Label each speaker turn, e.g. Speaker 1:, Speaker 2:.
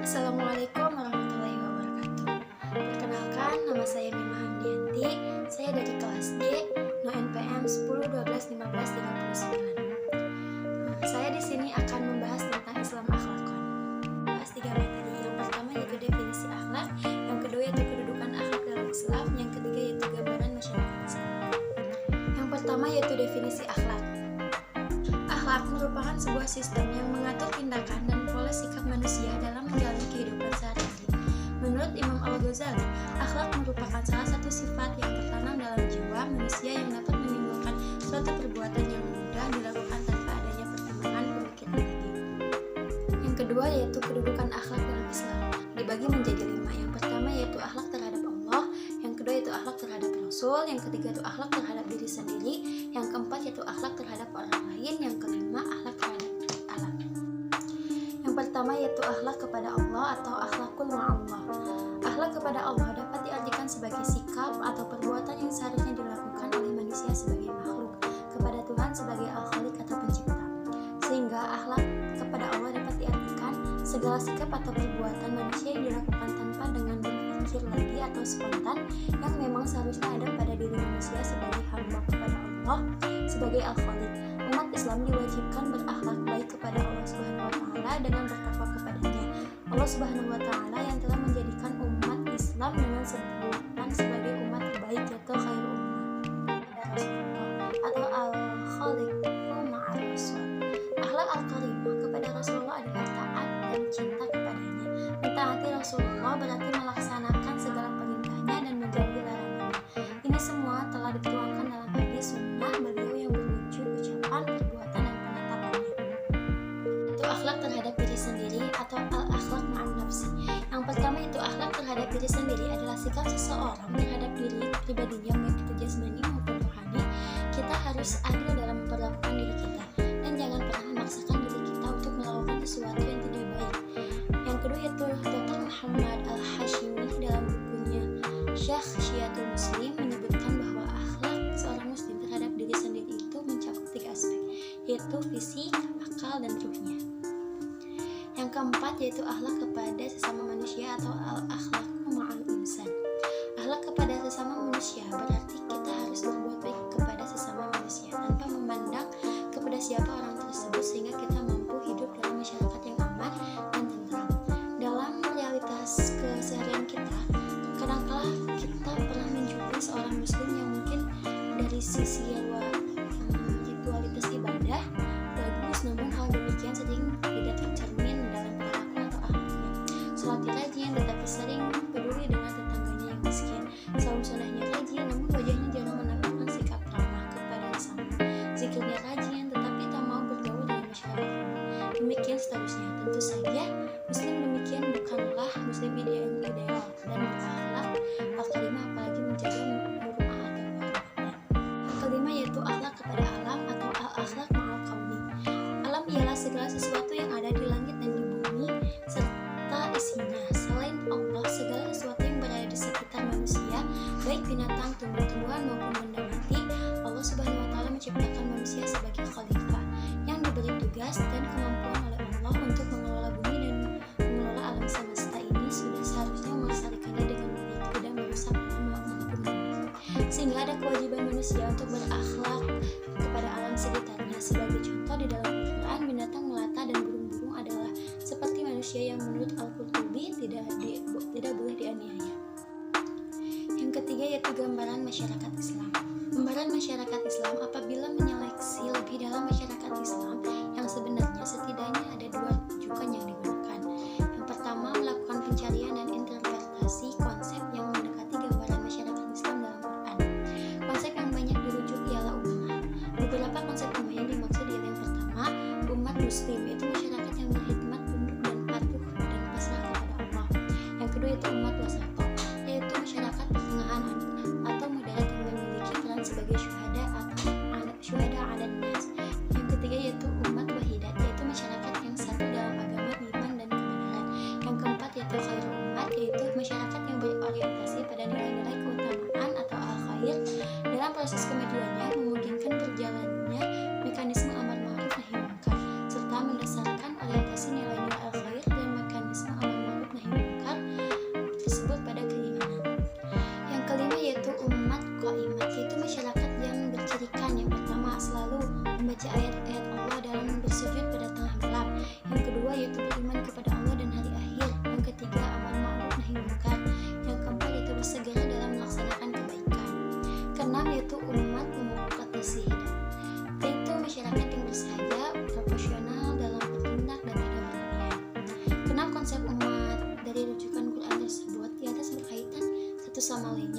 Speaker 1: Assalamualaikum warahmatullahi wabarakatuh. Perkenalkan, nama saya Mima Hamdianti. Saya dari kelas D, no NPM 10 12 15 39. Saya di sini akan membahas tentang Islam akhlakon. Bahas 3 materi. Yang pertama yaitu definisi akhlak, yang kedua yaitu kedudukan akhlak dalam Islam, yang ketiga yaitu gambaran masyarakat Islam. Yang pertama yaitu definisi akhlak. Akhlak merupakan sebuah sistem yang mengatur tindakan dan pola sikap manusia dalam menjalani kehidupan sehari-hari. Menurut Imam Al-Ghazali, akhlak merupakan salah satu sifat yang tertanam dalam jiwa manusia yang dapat menimbulkan suatu perbuatan yang mudah dilakukan tanpa adanya pertimbangan pemikiran lagi. Yang kedua yaitu kedudukan akhlak dalam Islam, dibagi menjadi 5. Yang pertama yaitu akhlak terhadap Allah, yang kedua yaitu akhlak terhadap Rasul, yang ketiga itu akhlak terhadap diri sendiri, yang keempat yaitu akhlak terhadap orang lain, yang kelima akhlak terhadap alam. Yang pertama yaitu akhlak kepada Allah atau akhlakul ma'allah. Akhlak kepada Allah dapat diartikan sebagai sikap atau perbuatan yang seharusnya dilakukan oleh manusia sebagai makhluk kepada Tuhan sebagai al-Khaliq atau pencipta. Sehingga akhlak kepada Allah dapat diartikan segala sikap atau perbuatan manusia yang dilakukan tanpa dengan berpikir lagi atau spontan yang memang seharusnya ada pada diri manusia sebagai hamba kepada Allah sebagai al-Khaliq. Umat Islam diwajibkan berakhlak baik kepada Allah Subhanahu wa taala dengan bertakwa kepadanya. Allah Subhanahu wa taala yang telah menjadikan umat Islam dengan sebutan sebagai umat terbaik yaitu khairul ummah kepada Rasulullah atau al-Khaliqu ma'ar Rasul. Akhlak al-karimah kepada Rasulullah adalah taat dan cinta kepadanya. Mentaati Rasulullah berarti melaksanakan segala perintahnya dan menjauhi larangannya. Ini semua telah dituangkan dalam hadis sunnah beliau yang berwujud ucapan, perbuatan, dan penetapannya. Itu akhlak terhadap diri sendiri atau al-akhlak ma'an nafsi. Yang pertama itu akhlak terhadap diri sendiri adalah sikap seseorang terhadap diri pribadinya baik itu jasmani maupun rohani. Kita harus adil dalam memperlakukan diri kita dan jangan pernah memaksakan diri kita untuk melakukan sesuatu yang tidak baik. Yang kedua yaitu Dr. Muhammad Al-Hashimi dalam bukunya Syakhsiyatul Muslim menyebutkan bahwa akhlak seorang muslim terhadap diri sendiri itu mencakup 3 aspek, yaitu fisik, akal, dan ruhnya. Yang keempat yaitu akhlak kepada sesama manusia atau al-akhlaqu ma'al insan. Akhlak kepada sesama manusia berarti kita harus berbuat baik kepada sesama manusia tanpa memandang kepada siapa orang tersebut sehingga kita mampu hidup dalam masyarakat yang aman dan tentram. Dalam realitas keseharian kita, kadangkala kita pernah menjumpai seorang muslim yang mungkin dari sisi ritualitas ibadah bagus, namun hal demikian sering tidak tercermin dalam perilaku atau akhlaknya. Salatnya rajin tetapi sering peduli dengan tetangganya yang miskin. Saum sunahnya rajin namun wajahnya jarang menampilkan sikap ramah kepada sesama. Zikirnya rajin tetapi tak mau bergaul dengan masyarakat. Demikian seterusnya. Tentu saja muslim demikian bukanlah muslim ideal dan berakhlak al-karimah apalagi menjaga muru'ah atau kehormatan. Yang kelima yaitu akhlak kepada alam atau al-akhlak ma'al kauni. Alam ialah segala sesuatu yang ada di langit dan di bumi serta isinya. Selain Allah, segala sesuatu yang berada di sekitar manusia, baik binatang, tumbuh-tumbuhan maupun benda mati, Allah Subhanahu wa taala menciptakan manusia sebagai khalifah yang diberi tugas dan kemampuan oleh Allah untuk mengelola bumi dan mengelola alam semesta ini. Sudah seharusnya melestarikannya dengan baik, tidak merusak alam maupun bumi. Sehingga ada kewajiban manusia untuk berakhlak kepada alam sekitarnya. Sebagai contoh di dalam Al-Quran, binatang melata dan burung-burung adalah seperti manusia yang menurut Al-Qurtubi tidak boleh dianiaya. Yang ketiga yaitu gambaran masyarakat Islam. Gambaran masyarakat Islam apabila menyeleksi lebih dalam masyarakat Islam yang sebenarnya setidaknya ada 2 rujukan yang digunakan. Yang pertama melakukan pencarian dan interpretasi konsep yang mendekati gambaran masyarakat Islam dalam Quran. Konsep yang banyak dirujuk ialah ummah. Beberapa konsep ummah yang dimaksud ialah yang pertama umat muslim, yaitu masyarakat yang berkhidmat, tunduk dan patuh dan pasrah kepada Allah. Yang kedua itu umat wasato, yaitu masyarakat pertengahan atau moderat yang memiliki peran sebagai syuhada adat nas. Yang ketiga yaitu umat wahidat, yaitu masyarakat yang satu dalam agama, iman, dan kebenaran. Yang keempat yaitu khairul umat, yaitu masyarakat yang berorientasi pada nilai-nilai keutamaan atau al-khair dalam proses kemajuannya, memungkinkan berjalannya mekanisme amar ma'ruf nahi munkar serta mendasarkan orientasi nilai-nilai al-khair dan mekanisme amar ma'ruf satu sama lainnya